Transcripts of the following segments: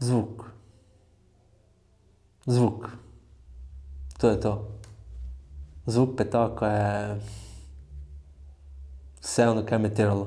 Zvuk. Zvuk. To je to. Zvuk petaka je vse ono, kaj me je teralo.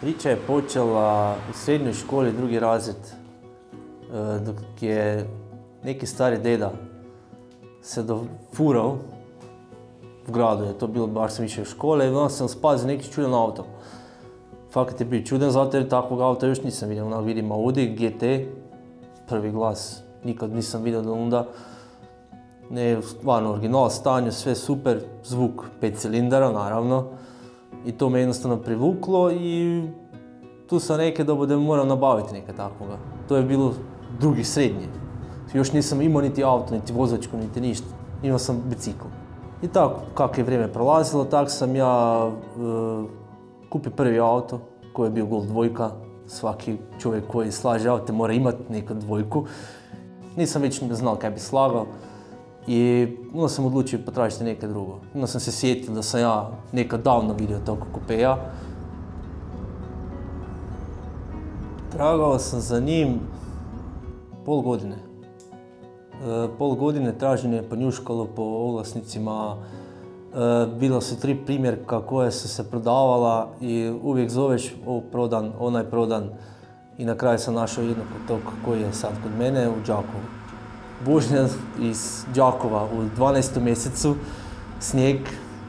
Priča je počela u srednjoj školi, drugi razred, dok je neki stari deda se dofural v gradu, je to bilo, baš sam išao u škole i onda sam spazio neki čudan auto. Fakat je bio čudan, zato jer takvog auta još nisam vidio, onak vidim Audi GT, prvi glas, nikad nisam vidio do onda. Ne, stvarno original stanje, sve super, zvuk 5 cilindara naravno. I to me jednostavno privuklo i tu sam rekao da moram nabaviti nekaj takvoga. To je bilo drugi srednji. Još nisam imao niti auto, niti vozačku, niti ništa. Imao sam bicikl. I tako, kako je vrijeme prolazilo, tako sam ja kupio prvi auto koji je bio Golf dvojka. Svaki čovjek koji slaže aute mora imati neku dvojku. Nisam već znao kaj bi slagao. I onda sam odlučio potražiti nekaj drugo. Onda sam se sjetio da sam ja nekad davno vidio tog kupeja. Tragao sam za njim pol godine. Pol godine traženje je ponjuškalo po oglasnicima. Bilo su 3 primjerka koje su se prodavala i uvijek zoveš ovo prodan, onaj prodan. I na kraju sam našao jednog od tog koji je sad kod mene u Đakovu. Vožnja iz Đakova u 12. mjesecu, snijeg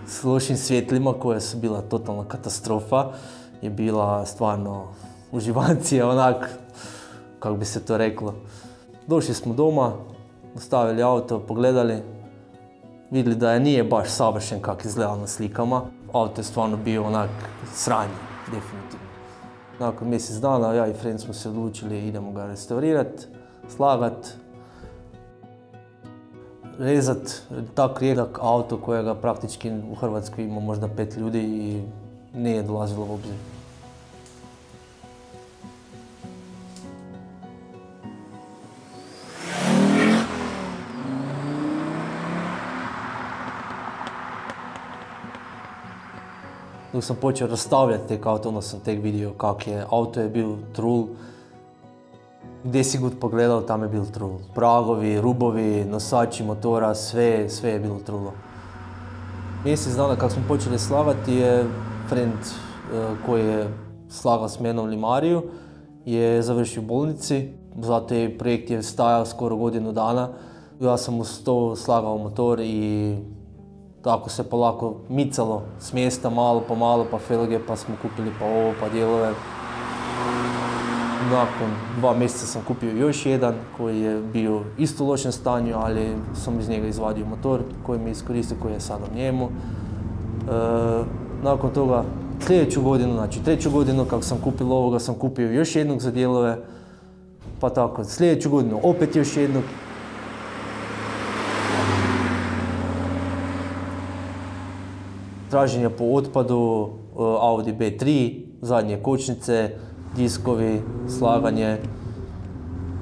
s lošim svjetlima koja su bila totalna katastrofa, je bila stvarno uživancija, onak, kako bi se to reklo. Došli smo doma, ostavili auto, pogledali, vidjeli da nije baš savršen kak izgleda na slikama. Auto je stvarno bio onak sranje, definitivno. Nakon mjesec dana ja i friend smo se odlučili idemo ga restaurirati, slagati, rezat tak rijedak auto kojega praktički u Hrvatskoj ima možda 5 ljudi i nije dolazilo u obzir. Dok sam počeo rastavljati tek auto, onda sam tek vidio kak je. Auto je bio trul. Gdje si god pogledao, tam je bilo trul. Pragovi, rubovi, nosači motora, sve je bilo trulo. Mjesec dana kako smo počeli slagati je friend koji je slagao s menom limariju je završio u bolnici. Zato je projekt je stajao skoro godinu dana. Ja sam uz to slagao motor i tako se polako micalo s mjesta malo po malo, pa felge, pa smo kupili pa ovo, pa dijelove. Nakon 2 mjeseca sam kupio još jedan koji je bio isto u lošem stanju, ali sam iz njega izvadio motor koji mi iskoristio, koji je sad u njemu. Nakon toga sljedeću godinu, znači 3. godinu kako sam kupio ovoga, sam kupio još jednog za dijelove. Pa tako, sljedeću godinu opet još jednog. Traženja po otpadu, Audi B3, zadnje kočnice, diskovi, slaganje.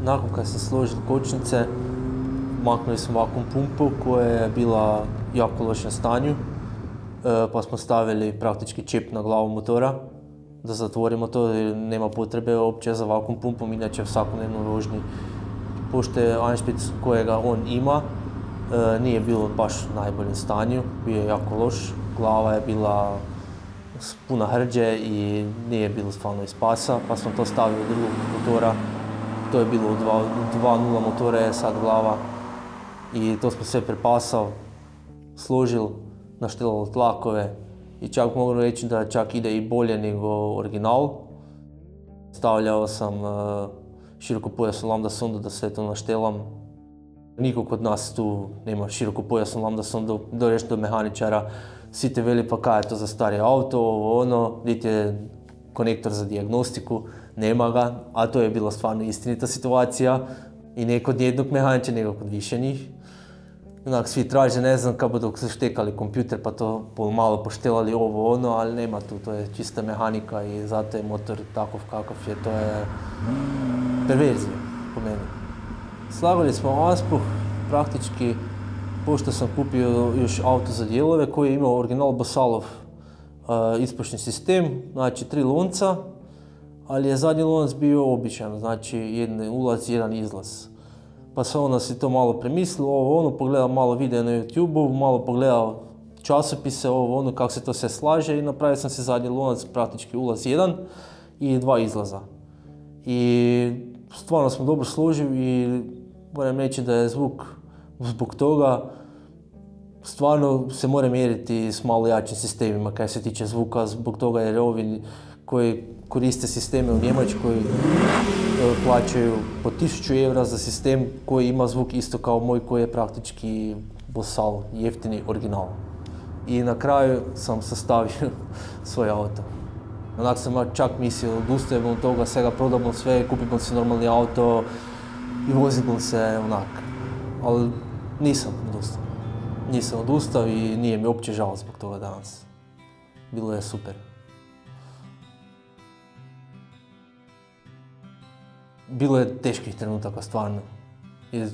Nakon kad sam složio kočnice, maknuli smo vakuum pumpu koja je bila u jako lošem stanju, pa smo stavili praktički čep na glavu motora da zatvorimo to jer nema potrebe uopće za vakuum pumpom, inače u svakodnevnoj vožnji. Pošto je Einspitz kojega on ima, nije bilo baš u najboljem stanju, bio je jako loš, glava je bila puna hrđe i nije bilo stvarno iz pasa, pa smo to stavili u drugog motora. To je bilo u 2.0 motora je sad glava i to smo sve prepasao, složili, naštelali tlakove i čak mogu reći da čak ide i bolje nego original. Stavljao sam širokopojasnu lambda sondu da sve to naštelam. Niko kod nas tu nema širokopojasnu lambda sondu, dođeš do mehaničara, svi te veli pa kaj je to za stari auto, ovo ono, niti je konektor za dijagnostiku, nema ga, a to je bila stvarno istinita situacija. I ne kod jednog mehaniča, nego kod više njih. Onak svi traže, ne znam kako dok su štekali kompjuter pa to malo poštelali ovo ono, ali nema tu, to je čista mehanika i zato je motor takav kakav je, to je perverzija po meni. Slagali smo Aspu, praktički, pošto sam kupio još auto za dijelove koji je imao original Bosalov ispušni sistem, znači 3 lonca, ali je zadnji lonac bio običan, znači jedan ulaz, jedan izlaz. Pa sam onda si to malo premislio, ovo ono, pogledao malo videa na YouTube-u, malo pogledao časopise, ovo ono, kako se to sve slaže i napravio sam se zadnji lonac, praktički ulaz 1 i 2 izlaza. I stvarno smo dobro složili i moram reći da je zvuk zbog toga stvarno se mora mjeriti s malo jačim sistemima kaj se tiče zvuka, zbog toga jer ovi koji koriste sisteme u Njemačkoj plaćaju po 1000 eura za sistem koji ima zvuk isto kao moj koji je praktički Bosal, jeftini original. I na kraju sam sastavio svoj auto. Onak sam čak mislio, odustajem od toga, svega prodamo sve, kupimo si normalni auto i vozimo se onak. Ali nisam odustao. Nisam odustao i nije mi uopće žao zbog toga danas. Bilo je super. Bilo je teških trenutaka, stvarno.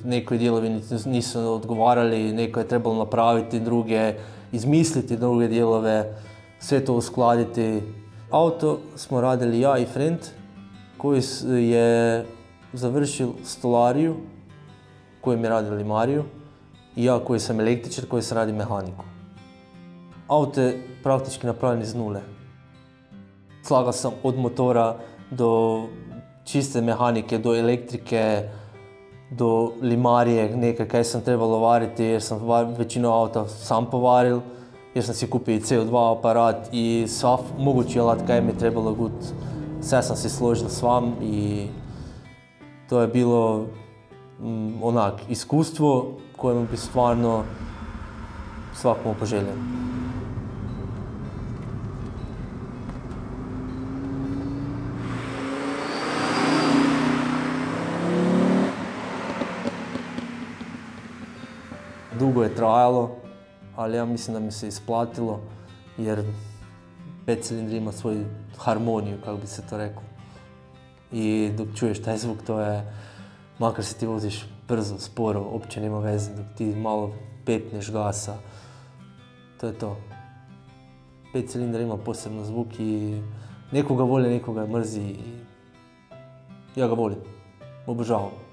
Neki dijelovi nisu odgovarali, neko je trebalo napraviti druge, izmisliti druge dijelove, sve to uskladiti. Auto smo radili ja i friend koji je završil stolariju, kojem je radio limariju, i ja koji sam električar koji sam radi mehaniku. Auto je praktički napravljen iz nule. Slagao sam od motora do čiste mehanike, do elektrike, do limarije, nekaj kaj sam trebalo variti jer sam većinu auta sam povaril, jer sam si kupio i CO2 aparat i sav mogući alat kaj mi je trebalo gut. Sve sam si složil s vam i to je bilo onak iskustvo kojemu bi stvarno svakomu poželio. Dugo je trajalo, ali ja mislim da mi se isplatilo jer 5 cilindri ima svoju harmoniju, kako bi se to reklo. I dok čuješ taj zvuk, to je, makar se ti voziš brzo, sporo, uopće nema veze, dok ti malo pepneš gasa, to je to. 5 cilindra ima posebno zvuk i nekoga voli, nekoga mrzi i ja ga volim, obožavam.